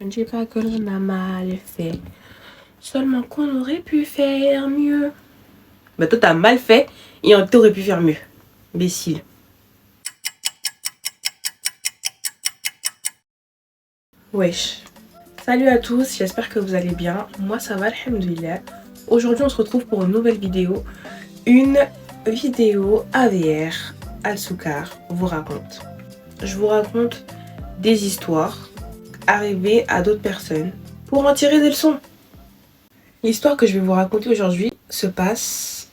Je ne dis pas que l'on a mal fait, seulement qu'on aurait pu faire mieux. Bah toi t'as mal fait et on t'aurait pu faire mieux. Imbécile. Wesh. Salut à tous, j'espère que vous allez bien. Moi ça va, alhamdoulilah. Aujourd'hui on se retrouve pour une nouvelle vidéo. Une vidéo AVR, Al-Soukar vous raconte. Je vous raconte des histoires arrivées à d'autres personnes pour en tirer des leçons. L'histoire que je vais vous raconter aujourd'hui se passe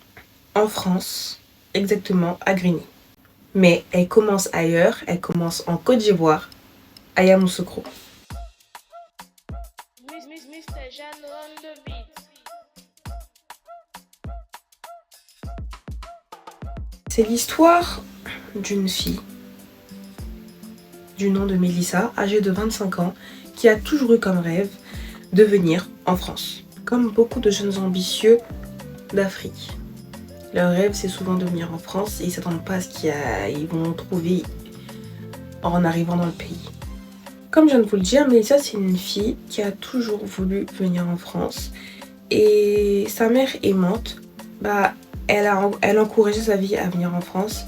en France, exactement à Grigny. Mais elle commence ailleurs, elle commence en Côte d'Ivoire, à Yamoussoukro. C'est l'histoire d'une fille du nom de Mélissa, âgée de 25 ans, qui a toujours eu comme rêve de venir en France. Comme beaucoup de jeunes ambitieux d'Afrique. Leur rêve, c'est souvent de venir en France et ils ne s'attendent pas à ce qu'ils vont trouver en arrivant dans le pays. Comme je viens de vous le dire, Mélissa, c'est une fille qui a toujours voulu venir en France. Et sa mère aimante, elle encourageait sa vie à venir en France.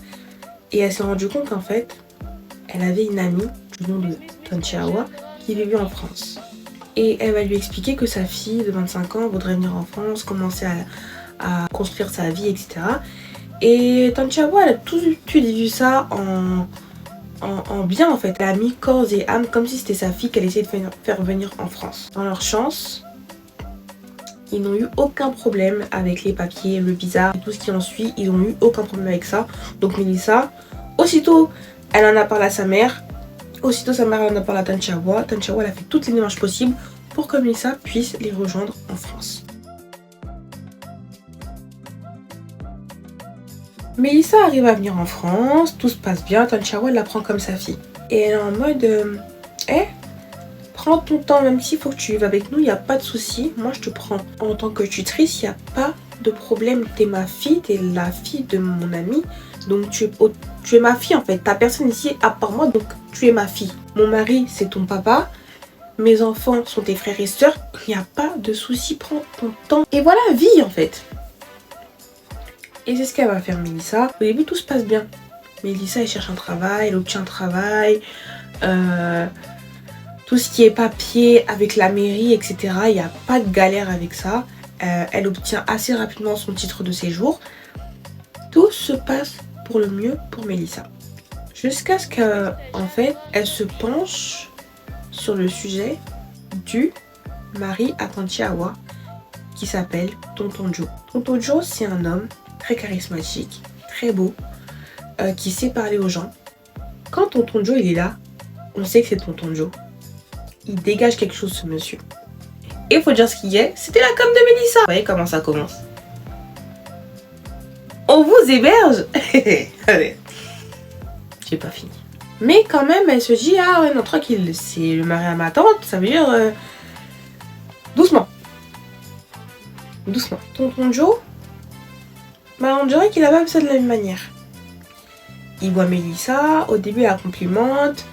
Et elle s'est rendue compte qu'en fait, elle avait une amie du nom de Tanchiawa qui vivait en France. Et elle va lui expliquer que sa fille de 25 ans voudrait venir en France, commencer à construire sa vie, etc. Et Tanchiawa, elle a tout de suite vu ça en bien en fait. Elle a mis corps et âme comme si c'était sa fille qu'elle essayait de faire venir en France. Dans leur chance, ils n'ont eu aucun problème avec les papiers, le visa et tout ce qui en suit. Ils n'ont eu aucun problème avec ça. Donc Mélissa, aussitôt elle en a parlé à sa mère. Aussitôt sa mère en a parlé à Tanchiawa. Tanchiawa elle a fait toutes les démarches possibles pour que Mélissa puisse les rejoindre en France. Mélissa arrive à venir en France, tout se passe bien, Tanchiawa la prend comme sa fille. Et elle est en mode prends ton temps, même s'il faut que tu vives avec nous, il n'y a pas de souci. Moi je te prends en tant que tutrice, il n'y a pas de problème. T'es ma fille, t'es la fille de mon ami. Donc tu es ma fille en fait. T'as personne ici à part moi, donc tu es ma fille. Mon mari c'est ton papa. Mes enfants sont tes frères et sœurs. Il n'y a pas de souci, prends ton temps. Et voilà, vie en fait. Et c'est ce qu'elle va faire Mélissa. Au début tout se passe bien. Mélissa elle cherche un travail, elle obtient un travail. Tout ce qui est papier avec la mairie, etc. Il n'y a pas de galère avec ça. Elle obtient assez rapidement son titre de séjour. Tout se passe pour le mieux pour Mélissa. Jusqu'à ce qu'en fait, elle se penche sur le sujet du mari à Tanchiawa qui s'appelle Tonton Joe. Tonton Joe, c'est un homme très charismatique, très beau, qui sait parler aux gens. Quand Tonton Joe il est là, on sait que c'est Tonton Joe. Il dégage quelque chose ce monsieur. Et il faut dire ce qu'il y a, c'était la com de Mélissa. Vous voyez comment ça commence. On vous héberge. Allez, j'ai pas fini. Mais quand même, elle se dit, ah ouais, non, tranquille, c'est le mari à ma tante, ça veut dire doucement. Doucement. Tonton Joe, on dirait qu'il a pas ça de la même manière. Il voit Mélissa, au début elle la complimente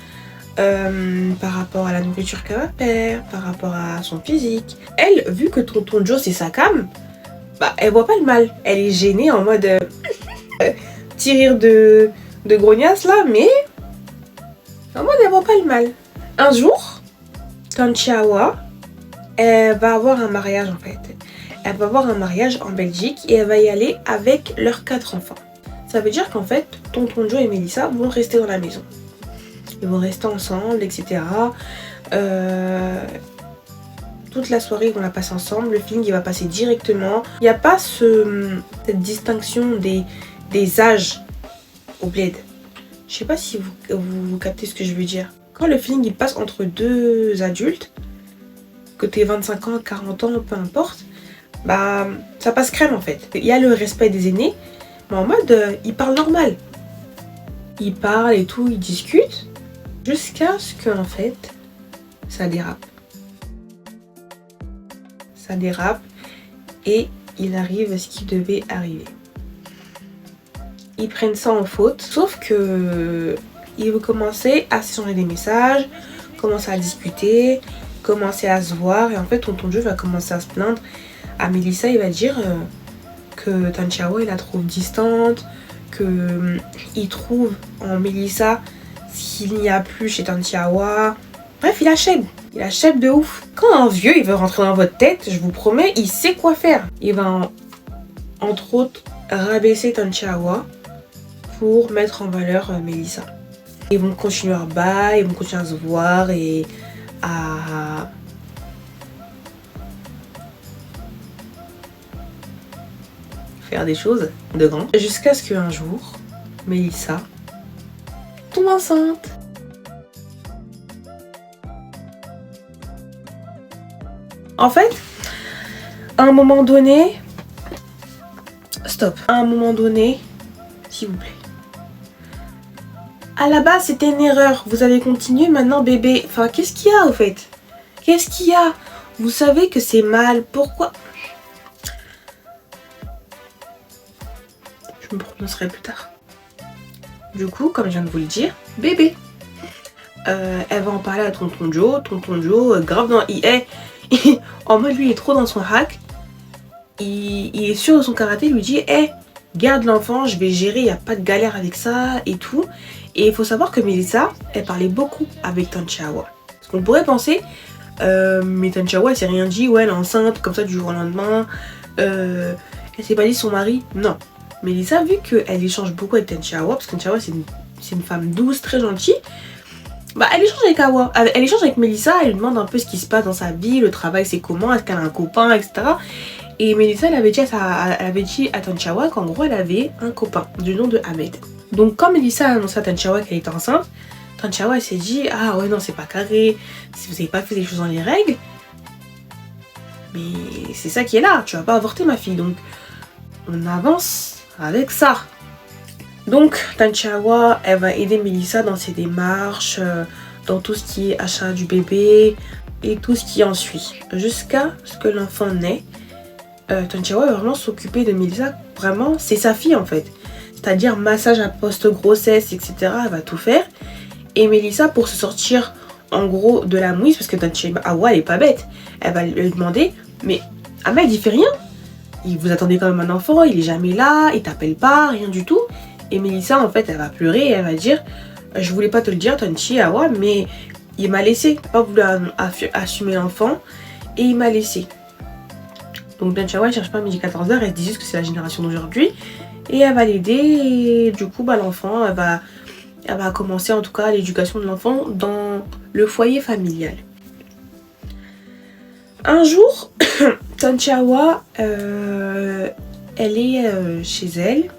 par rapport à la nourriture qu'elle va faire, par rapport à son physique. Elle, vu que Tonton Joe c'est sa cam, elle voit pas le mal. Elle est gênée en mode petit rire de grognasse là, mais en mode elle voit pas le mal. Un jour, Tanchiawa, elle va avoir un mariage en fait. Elle va avoir un mariage en Belgique et elle va y aller avec leurs 4 enfants. Ça veut dire qu'en fait, Tonton Joe et Mélissa vont rester dans la maison. Ils vont rester ensemble, etc. Toute la soirée, ils vont la passer ensemble. Le feeling, il va passer directement. Il n'y a pas cette distinction des âges au bled. Je sais pas si vous captez ce que je veux dire. Quand le feeling, il passe entre deux adultes, que tu aies 25 ans, 40 ans, peu importe, ça passe crème en fait. Il y a le respect des aînés, mais en mode, ils parlent normal. Ils parlent et tout, ils discutent. Jusqu'à ce que, en fait, ça dérape. Ça dérape et il arrive à ce qui devait arriver. Ils prennent ça en faute, sauf que ils vont commencer à s'échanger des messages, commencer à discuter, commencer à se voir. Et en fait, tonton Joe va commencer à se plaindre à Mélissa. Il va dire que Tantiawa, il la trouve distante, que il trouve en Mélissa ce qu'il n'y a plus chez Tantiawa. Bref, il achète de ouf. Quand un vieux, il veut rentrer dans votre tête, je vous promets, il sait quoi faire. Il va, entre autres, rabaisser Tantiawa pour mettre en valeur Mélissa. Ils vont continuer leur bail, ils vont continuer à se voir et à faire des choses de grand. Jusqu'à ce qu'un jour, Mélissa tombe enceinte. En fait, à un moment donné... Stop. À un moment donné, s'il vous plaît. À la base, c'était une erreur. Vous avez continué, maintenant bébé. Enfin, qu'est-ce qu'il y a au fait? Qu'est-ce qu'il y a? Vous savez que c'est mal. Pourquoi? Je me prononcerai plus tard. Du coup, comme je viens de vous le dire, bébé. Elle va en parler à tonton Joe. Tonton Joe, grave dans... en mode, lui, il est trop dans son hack. Il est sûr de son karaté. Il lui dit, hey, garde l'enfant, je vais gérer. Il n'y a pas de galère avec ça et tout. Et il faut savoir que Mélissa, elle parlait beaucoup avec Tantiawa. Parce qu'on pourrait penser, mais Tantiawa, elle s'est rien dit. Ouais, elle est enceinte, comme ça, du jour au lendemain. Elle s'est pas dit son mari. Non. Mélissa, vu qu'elle échange beaucoup avec Tantiawa, parce que Tantiawa, c'est une femme douce, très gentille. Bah, elle échange avec Awa. Elle échange avec Mélissa, elle lui demande un peu ce qui se passe dans sa vie, le travail, c'est comment, est-ce qu'elle a un copain, etc. Et Mélissa, elle avait dit à Tantiawa qu'en gros, elle avait un copain du nom de Ahmed. Donc, quand Mélissa a annoncé à Tantiawa qu'elle était enceinte, Tantiawa, elle s'est dit, ah ouais, non, c'est pas carré, si vous n'avez pas fait les choses dans les règles, mais c'est ça qui est là, tu vas pas avorter ma fille. Donc, on avance avec ça. Donc, Tantiawa, elle va aider Mélissa dans ses démarches, dans tout ce qui est achat du bébé et tout ce qui en suit. Jusqu'à ce que l'enfant naît, Tantiawa va vraiment s'occuper de Mélissa. Vraiment, c'est sa fille en fait. C'est-à-dire massage à post-grossesse, etc. Elle va tout faire. Et Mélissa, pour se sortir en gros de la mouise, parce que Tantiawa, elle est pas bête, elle va lui demander, mais Ahmed, il fait rien. Vous attendez quand même un enfant, il est jamais là, il t'appelle pas, rien du tout. Et Mélissa, en fait, elle va pleurer et elle va dire, je voulais pas te le dire, Tantiawa, mais il m'a laissé. Il n'a pas voulu assumer l'enfant et il m'a laissé. Donc Tantiawa, elle cherche pas à midi 14h, elle dit juste que c'est la génération d'aujourd'hui. Et elle va l'aider et du coup, bah, l'enfant, elle va commencer en tout cas l'éducation de l'enfant dans le foyer familial. Un jour, Tantiawa, elle est chez elle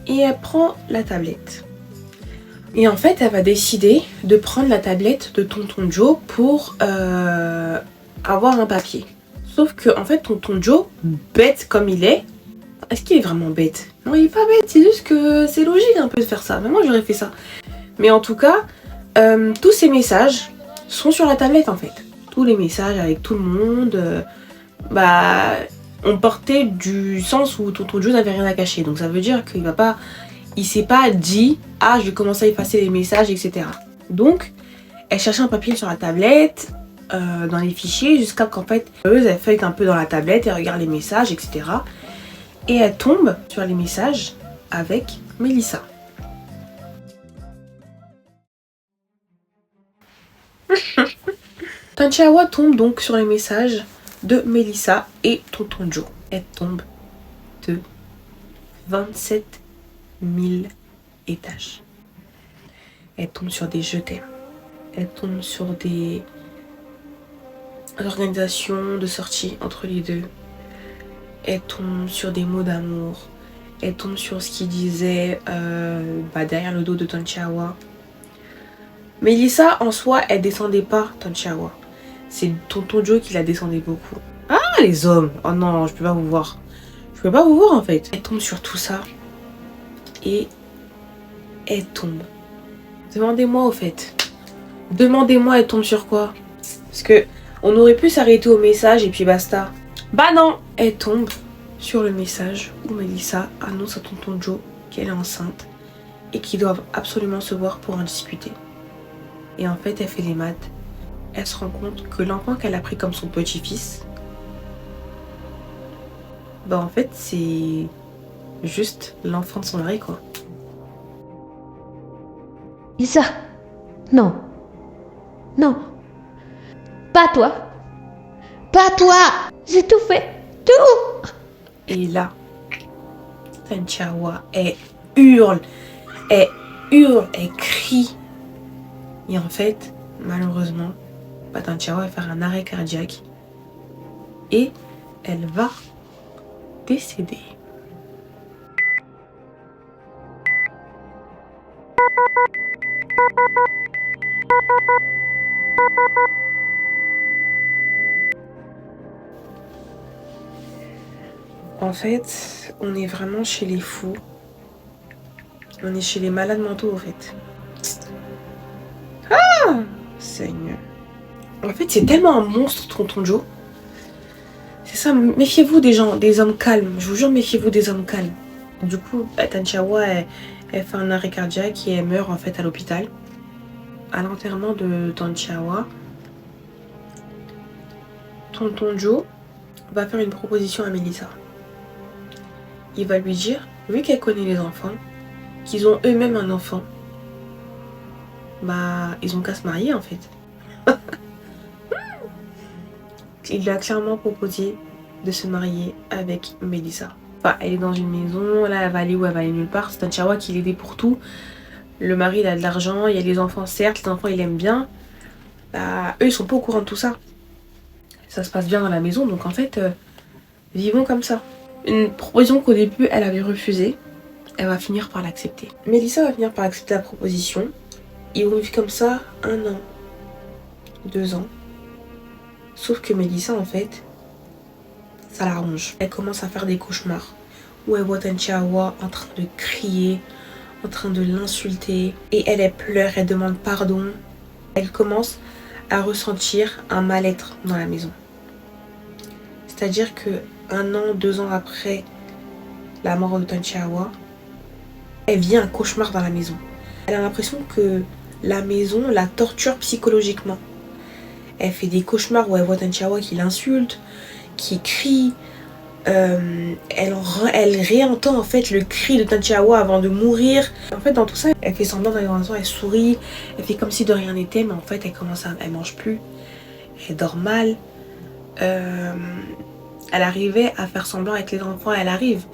et elle prend la tablette. Et en fait, elle va décider de prendre la tablette de tonton Joe pour avoir un papier. Sauf que, en fait, tonton Joe, bête comme il est-ce qu'il est vraiment bête? Non, il est pas bête, c'est juste que c'est logique un peu de faire ça. Mais moi, j'aurais fait ça. Mais en tout cas, tous ces messages sont sur la tablette, en fait. Tous les messages avec tout le monde, on portait du sens où tonton Joe n'avait rien à cacher. Donc ça veut dire qu'il va pas... Il s'est pas dit, ah, je vais commencer à effacer les messages, etc. Donc, elle cherchait un papier sur la tablette, dans les fichiers, jusqu'à qu'en fait, elle feuille un peu dans la tablette, elle regarde les messages, etc. Et elle tombe sur les messages avec Mélissa. Tantiawa tombe donc sur les messages de Mélissa et tonton Joe. Elle tombe de 27 000 étages. Elle tombe sur des je t'aime. Elle tombe sur des organisations de sortie entre les deux. Elle tombe sur des mots d'amour. Elle tombe sur ce qu'il disait derrière le dos de Tantiawa. Mélissa, en soi, elle descendait pas Tantiawa. C'est tonton Joe qui la descendait beaucoup. Ah, les hommes! Oh non, je peux pas vous voir. Je peux pas vous voir en fait. Elle tombe sur tout ça. Et elle tombe. Demandez-moi au fait. Demandez-moi, elle tombe sur quoi? Parce que on aurait pu s'arrêter au message et puis basta. Bah non! Elle tombe sur le message où Mélissa annonce à tonton Joe qu'elle est enceinte et qu'ils doivent absolument se voir pour en discuter. Et en fait, elle fait les maths elle se rend compte que l'enfant qu'elle a pris comme son petit-fils, bah en fait c'est juste l'enfant de son mari quoi. Lisa, non, non, pas toi, pas toi, j'ai tout fait, tout. Et là, Tanchawa, elle hurle, elle crie. Et en fait, malheureusement, Tanchawa va faire un arrêt cardiaque et elle va décéder. En fait, on est vraiment chez les fous. On est chez les malades mentaux, en fait. Ah, Seigneur. En fait, c'est tellement un monstre, tonton Joe. C'est ça, méfiez-vous des gens, des hommes calmes. Je vous jure, méfiez-vous des hommes calmes. Du coup, Tanchawa, elle fait un arrêt cardiaque et elle meurt en fait à l'hôpital. À l'enterrement de Tanchawa, tonton Joe va faire une proposition à Melissa. Il va lui dire, vu qu'elle connaît les enfants, qu'ils ont eux-mêmes un enfant, bah ils ont qu'à se marier en fait. Il lui a clairement proposé de se marier avec Melissa. Enfin, elle est dans une maison, là elle va aller où elle va aller nulle part. C'est un Tanchawa qui l'aidait pour tout. Le mari il a de l'argent, il y a les enfants certes, les enfants il aime bien. Bah, eux ils sont pas au courant de tout ça. Ça se passe bien dans la maison, donc en fait, vivons comme ça. Une proposition qu'au début elle avait refusée, elle va finir par l'accepter. Melissa va finir par accepter la proposition. Ils vont vivre comme ça 1 an, 2 ans. Sauf que Melissa en fait, ça la ronge. Elle commence à faire des cauchemars où elle voit Tanchawa en train de crier, en train de l'insulter. Et elle pleure, elle demande pardon. Elle commence à ressentir un mal-être dans la maison. C'est-à-dire que 1 an, 2 ans après la mort de Tanchawa, elle vit un cauchemar dans la maison. Elle a l'impression que la maison la torture psychologiquement. Elle fait des cauchemars où elle voit Tanchawa qui l'insulte, qui crie. Elle réentend en fait le cri de Tanchawa avant de mourir. En fait dans tout ça, elle fait semblant d'aller dans la maison, elle sourit, elle fait comme si de rien n'était, mais en fait elle mange plus, elle dort mal. Elle arrivait à faire semblant avec les enfants, elle arrive,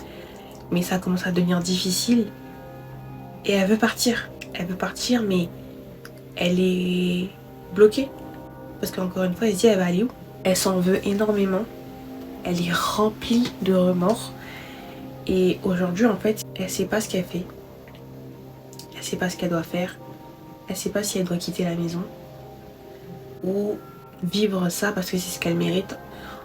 mais ça commence à devenir difficile et elle veut partir. Elle veut partir, mais elle est bloquée parce qu'encore une fois elle se dit elle va aller où. Elle s'en veut énormément. Elle est remplie de remords. Et aujourd'hui, en fait, elle sait pas ce qu'elle fait. Elle sait pas ce qu'elle doit faire. Elle sait pas si elle doit quitter la maison. Ou vivre ça parce que c'est ce qu'elle mérite.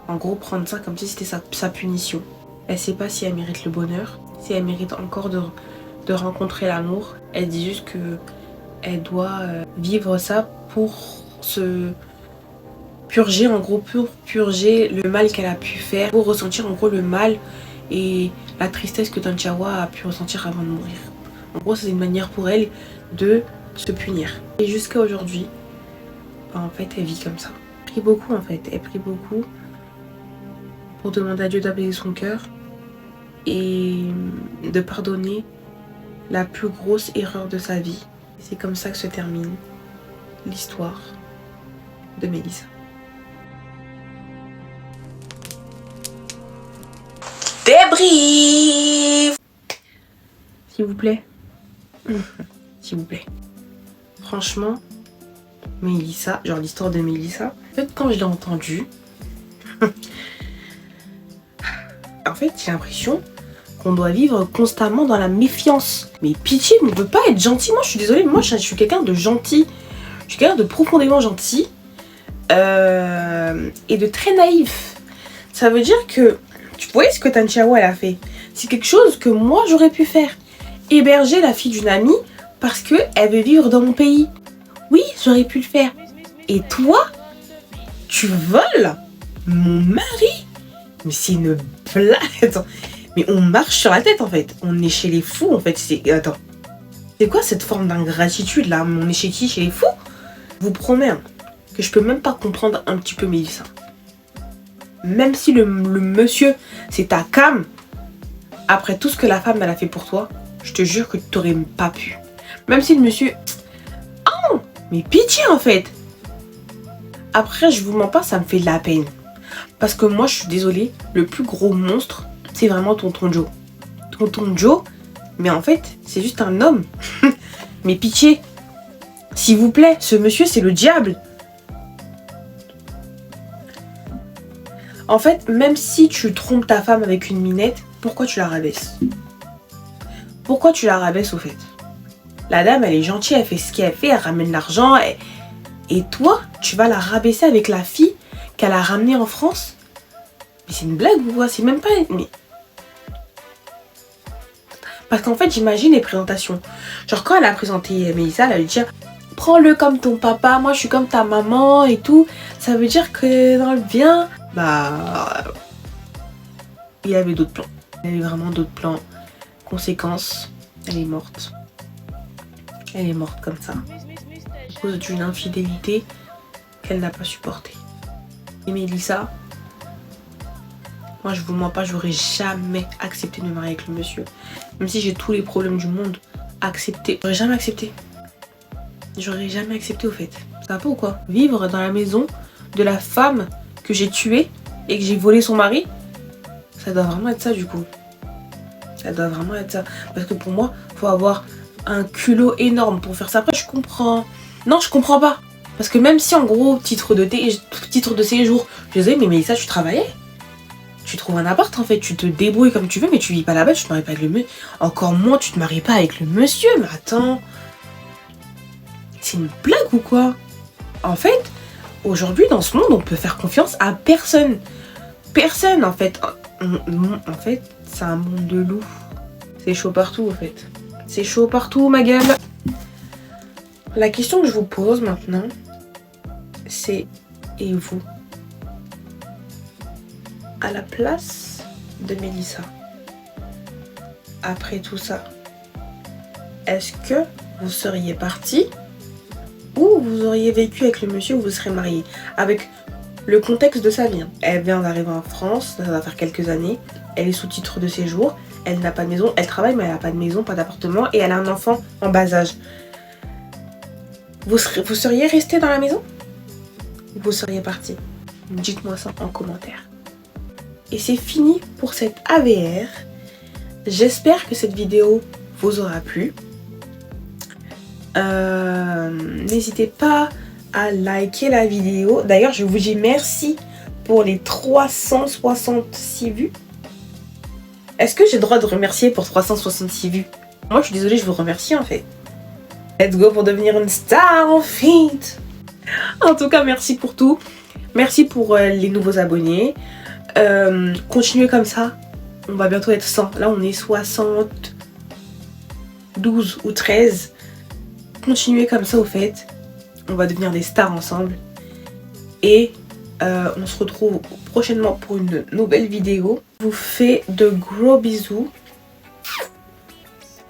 En gros, prendre ça comme si c'était sa punition. Elle sait pas si elle mérite le bonheur. Si elle mérite encore de rencontrer l'amour. Elle dit juste que elle doit vivre ça pour se... purger en gros, pour purger le mal qu'elle a pu faire, pour ressentir en gros le mal et la tristesse que Tanchawa a pu ressentir avant de mourir. En gros, c'est une manière pour elle de se punir. Et jusqu'à aujourd'hui, bah, en fait, elle vit comme ça. Elle prie beaucoup en fait, elle prie beaucoup pour demander à Dieu d'apaiser son cœur et de pardonner la plus grosse erreur de sa vie. C'est comme ça que se termine l'histoire de Melissa. Débrief. S'il vous plaît. S'il vous plaît. Franchement, Melissa, genre l'histoire de Melissa, en fait quand je l'ai entendue, en fait j'ai l'impression qu'on doit vivre constamment dans la méfiance. Mais pitié, on ne peut pas être gentil. Moi je suis désolée, moi je suis quelqu'un de gentil. Je suis quelqu'un de profondément gentil et de très naïf. Ça veut dire que tu voyais ce que Tanchawa elle a fait. C'est quelque chose que moi j'aurais pu faire. Héberger la fille d'une amie parce qu'elle veut vivre dans mon pays. Oui, j'aurais pu le faire. Et toi, tu voles mon mari? Mais c'est une blague. Attends. Mais on marche sur la tête en fait. On est chez les fous en fait. Attends. C'est quoi cette forme d'ingratitude là? On est chez qui? Chez les fous? Je vous promets hein, que je peux même pas comprendre un petit peu Mélissa. Même si le monsieur, c'est ta cam, après tout ce que la femme, elle a fait pour toi, je te jure que tu t'aurais pas pu. Même si le monsieur... Oh, mais pitié en fait. Après, je vous mens pas, ça me fait de la peine. Parce que moi, je suis désolée, le plus gros monstre, c'est vraiment tonton Joe. Tonton Joe, mais en fait, c'est juste un homme. Mais pitié, s'il vous plaît, ce monsieur, c'est le diable. En fait, même si tu trompes ta femme avec une minette, pourquoi tu la rabaisses? Pourquoi tu la rabaisses au fait? La dame, elle est gentille, elle fait ce qu'elle fait, elle ramène l'argent. Et toi, tu vas la rabaisser avec la fille qu'elle a ramenée en France? Mais c'est une blague ou quoi? C'est même pas... Mais... Parce qu'en fait, j'imagine les présentations. Genre quand elle a présenté Mélissa, elle a dit « Prends-le comme ton papa, moi je suis comme ta maman et tout. » Ça veut dire que dans le bien, bah... Il avait d'autres plans. Il avait vraiment d'autres plans. Conséquence, elle est morte. Elle est morte comme ça. À cause d'une infidélité qu'elle n'a pas supportée. Et Mélissa, moi je vous mens pas, j'aurais jamais accepté de me marier avec le monsieur. Même si j'ai tous les problèmes du monde, accepter. J'aurais jamais accepté. J'aurais jamais accepté au fait. Ça va pas ou quoi? Vivre dans la maison de la femme que j'ai tuée et que j'ai volé son mari, ça doit vraiment être ça du coup. Ça doit vraiment être ça. Parce que pour moi, faut avoir un culot énorme pour faire ça. Après, je comprends. Non, je comprends pas. Parce que même si en gros, titre de séjour, je disais, mais Mélissa, tu travaillais? Tu trouves un appart en fait, tu te débrouilles comme tu veux, mais tu vis pas là-bas, tu te maries pas avec le monsieur. Encore moins, tu te maries pas avec le monsieur, mais attends. C'est une blague ou quoi? En fait, aujourd'hui, dans ce monde, on peut faire confiance à personne. Personne en fait. En fait, c'est un monde de loups. C'est chaud partout en fait. C'est chaud partout, ma gueule. La question que je vous pose maintenant, c'est et vous? À la place de Mélissa, après tout ça, est-ce que vous seriez parti ou vous auriez vécu avec le monsieur ou vous serez marié? Avec le contexte de sa vie. Elle vient d'arriver en France, ça va faire quelques années. Elle est sous titre de séjour. Elle n'a pas de maison. Elle travaille mais elle n'a pas de maison, pas d'appartement. Et elle a un enfant en bas âge. Vous seriez resté dans la maison? Ou vous seriez parti? Dites-moi ça en commentaire. Et c'est fini pour cette AVR. J'espère que cette vidéo vous aura plu. N'hésitez pas à liker la vidéo. D'ailleurs, je vous dis merci pour les 366 vues. Est-ce que j'ai le droit de remercier pour 366 vues? Moi, je suis désolée, je vous remercie en fait. Let's go pour devenir une star en fait. En tout cas, merci pour tout. Merci pour les nouveaux abonnés. Continuez comme ça. On va bientôt être 100. Là, on est 72 ou 13. Continuez comme ça au fait. On va devenir des stars ensemble. Et on se retrouve prochainement pour une nouvelle vidéo. Je vous fais de gros bisous.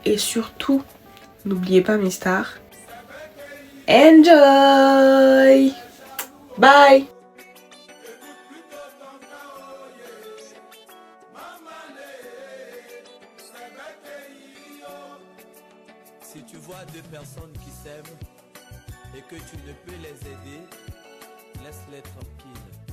Et surtout, n'oubliez pas mes stars. Enjoy! Bye! Si tu vois deux personnes qui s'aiment et que tu ne peux les aider, laisse-les tranquilles.